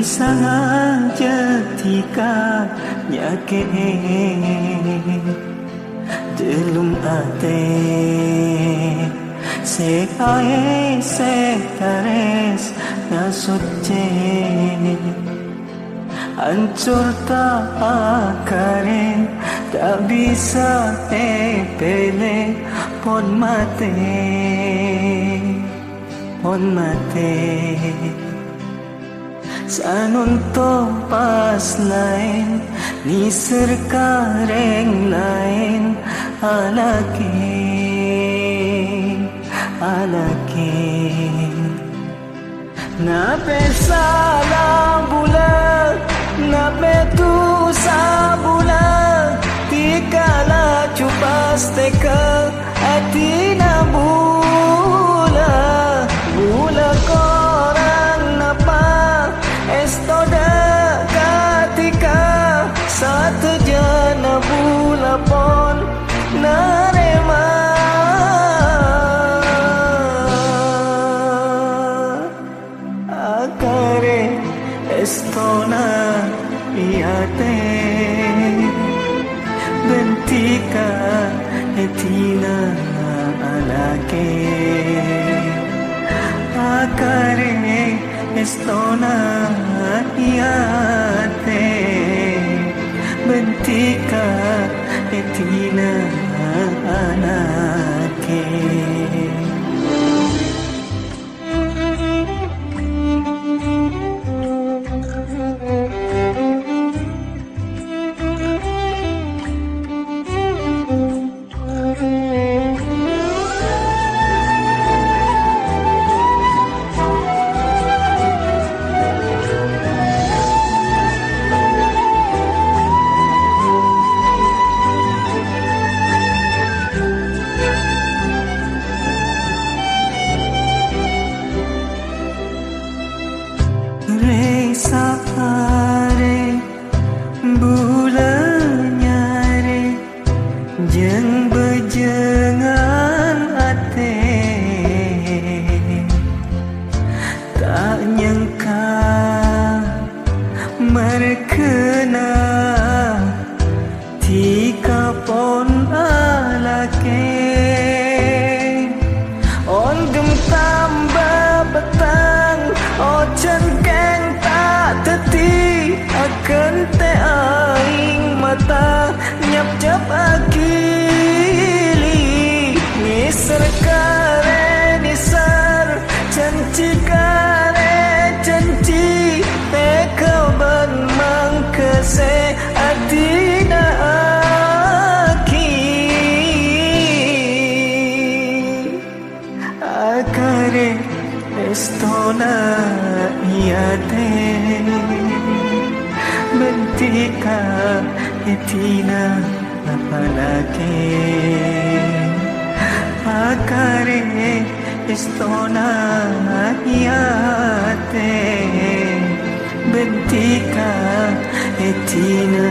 saja tika nyake delum ate se ae se tares nasutje hancur tak akare tak bisa pele pon mate sanun to pas lain ni serkareng lain alake na pesala bulan na petu sabula tikala cupas teka atina bula korang napa esto da katika satu jana bula pon narema akare esto na iate bentika etina alake akare esto na iate bentika etina alake sahare bulannya re jeng bejengan ate tak nyangka merkena tika pon alake on gem tambah petang ocan teti akan te aing mata nyap cap akili nisar kare nisar canci kare canci te kaban mang kese adina aki akare estona iate bentika etina apalake akare estona iate bentika etina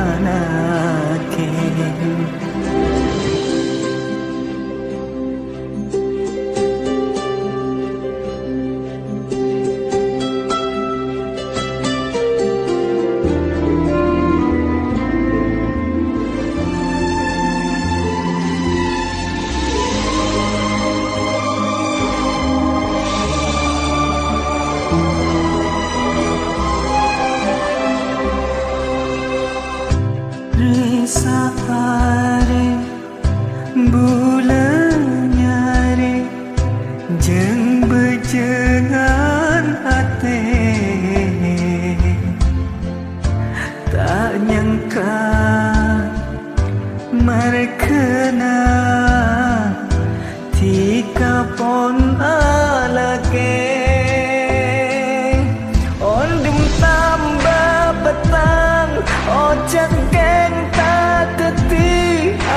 alake sahare bulannya re jeng bejengan ate tak nyangka merkena tika pon alake on dum tambah petang ocan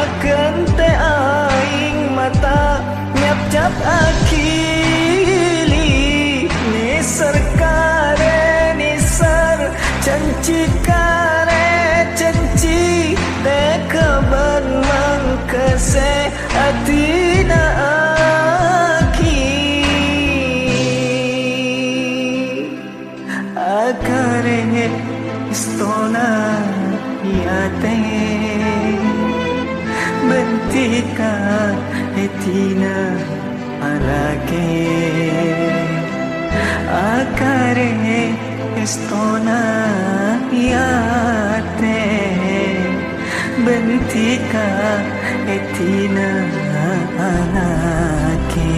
akan te aing mata nyap cap akili nisar kare nisar canci kare canci te kaban mang kese atina aki bentika etina alake akare estona yate bentika etina alake